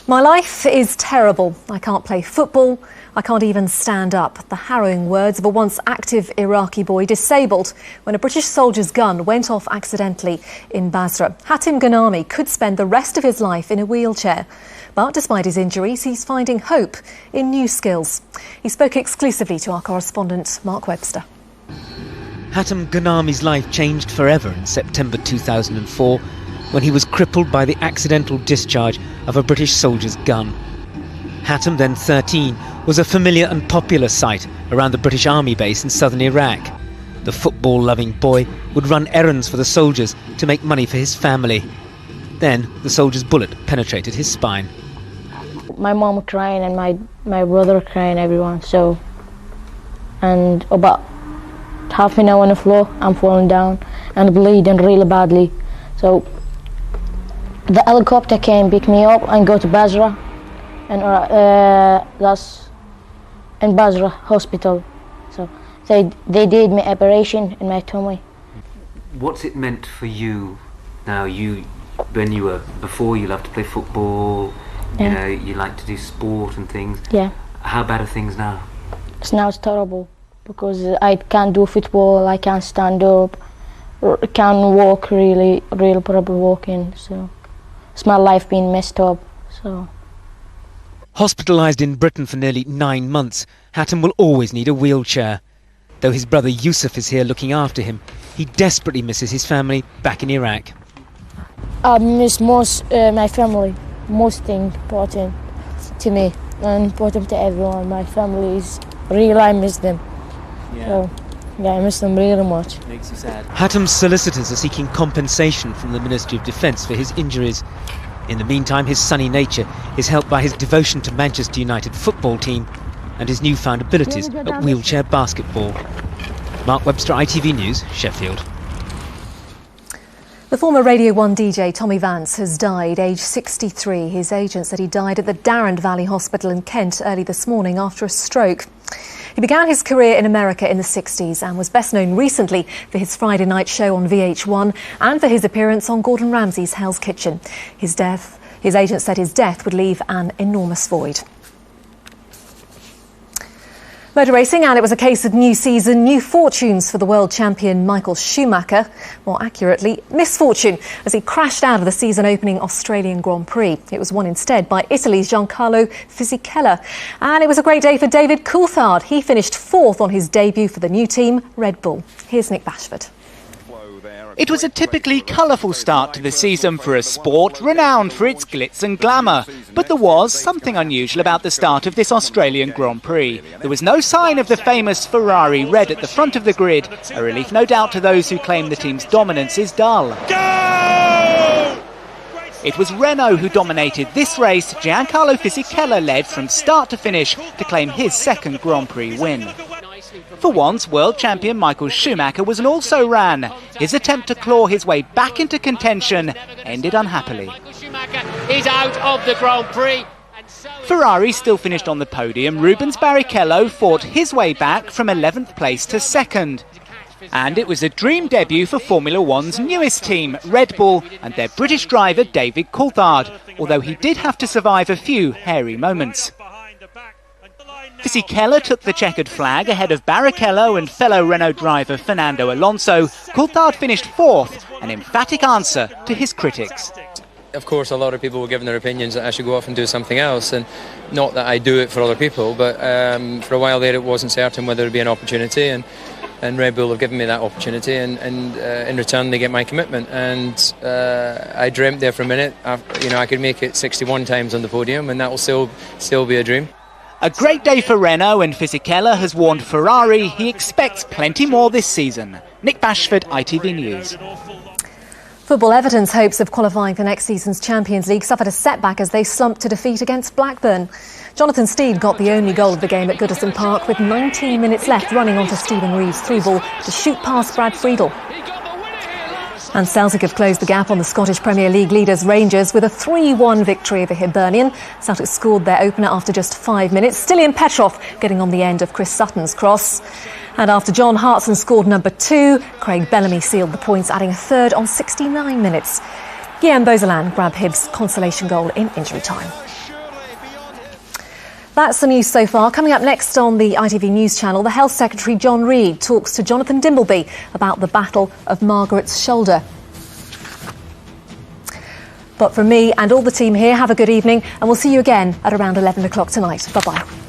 My life is terrible. I can't play football. I can't even stand up. The harrowing words of a once active Iraqi boy disabled when a British soldier's gun went off accidentally in Basra. Hatim Ghanami could spend the rest of his life in a wheelchair. But despite his injuries, he's finding hope in new skills. He spoke exclusively to our correspondent, Mark Webster. Hatim Ghanami's life changed forever in September 2004 when he was crippled by the accidental discharge of a British soldier's gun. Hatim, then 13, was a familiar and popular sight around the British Army base in southern Iraq. The football-loving boy would run errands for the soldiers to make money for his family. Then the soldier's bullet penetrated his spine. My mom crying and my brother crying, everyone. And about half an hour on the floor, I'm falling down and bleeding really badly. So the helicopter came, pick me up and go to Basra, and that's in Basra hospital. So they did my operation in my tummy. What's it meant for you now? When you were before, you loved to play football. You know, you like to do sport and things. Yeah. How bad are things now? Now it's terrible because I can't do football. I can't stand up. Can't walk really proper walking. So it's my life being messed up. So. Hospitalised in Britain for nearly 9 months, Hatim will always need a wheelchair. Though his brother Yusuf is here looking after him, he desperately misses his family back in Iraq. I miss most my family. Most important to me and important to everyone. My family is real. I miss them. Yeah. So, yeah, I miss them really much. Makes you sad. Hatim's solicitors are seeking compensation from the Ministry of Defence for his injuries. In the meantime, his sunny nature is helped by his devotion to Manchester United football team and his newfound abilities at wheelchair basketball. Mark Webster, ITV News, Sheffield. The former Radio 1 DJ Tommy Vance has died, aged 63. His agent said he died at the Darrand Valley Hospital in Kent early this morning after a stroke. He began his career in America in the 60s and was best known recently for his Friday night show on VH1 and for his appearance on Gordon Ramsay's Hell's Kitchen. His agent said his death would leave an enormous void. Motor racing, and it was a case of new season, new fortunes for the world champion Michael Schumacher. More accurately, misfortune, as he crashed out of the season-opening Australian Grand Prix. It was won instead by Italy's Giancarlo Fisichella. And it was a great day for David Coulthard. He finished 4th on his debut for the new team, Red Bull. Here's Nick Bashford. It was a typically colourful start to the season for a sport renowned for its glitz and glamour. But there was something unusual about the start of this Australian Grand Prix. There was no sign of the famous Ferrari red at the front of the grid, a relief no doubt to those who claim the team's dominance is dull. Go! It was Renault who dominated this race. Giancarlo Fisichella led from start to finish to claim his second Grand Prix win. For once, world champion Michael Schumacher was an also-ran. His attempt to claw his way back into contention ended unhappily. Schumacher is out of the Grand Prix. Ferrari still finished on the podium. Rubens Barrichello fought his way back from 11th place to 2nd. And it was a dream debut for Formula One's newest team, Red Bull, and their British driver David Coulthard, although he did have to survive a few hairy moments. Fisichella took the checkered flag ahead of Barrichello and fellow Renault driver Fernando Alonso. Coulthard finished 4th, an emphatic answer to his critics. Of course, a lot of people were giving their opinions that I should go off and do something else, and not that I do it for other people, but for a while there it wasn't certain whether there'd be an opportunity, and Red Bull have given me that opportunity, and in return they get my commitment. And I dreamt there for a minute, I could make it 61 times on the podium, and that will still be a dream. A great day for Renault, and Fisichella has warned Ferrari he expects plenty more this season. Nick Bashford, ITV News. Football Everton's hopes of qualifying for next season's Champions League suffered a setback as they slumped to defeat against Blackburn. Jonathan Steed got the only goal of the game at Goodison Park with 19 minutes left, running onto Stephen Reeve's through ball to shoot past Brad Friedel. And Celtic have closed the gap on the Scottish Premier League leaders Rangers with a 3-1 victory over Hibernian. Celtic scored their opener after just 5 minutes. Stilian Petrov getting on the end of Chris Sutton's cross. And after John Hartson scored number 2, Craig Bellamy sealed the points, adding a third on 69 minutes. Guillaume Bozolan grabbed Hibs' consolation goal in injury time. That's the news so far. Coming up next on the ITV News channel, the Health Secretary John Reid talks to Jonathan Dimbleby about the battle of Margaret's shoulder. But from me and all the team here, have a good evening, and we'll see you again at around 11 o'clock tonight. Bye-bye.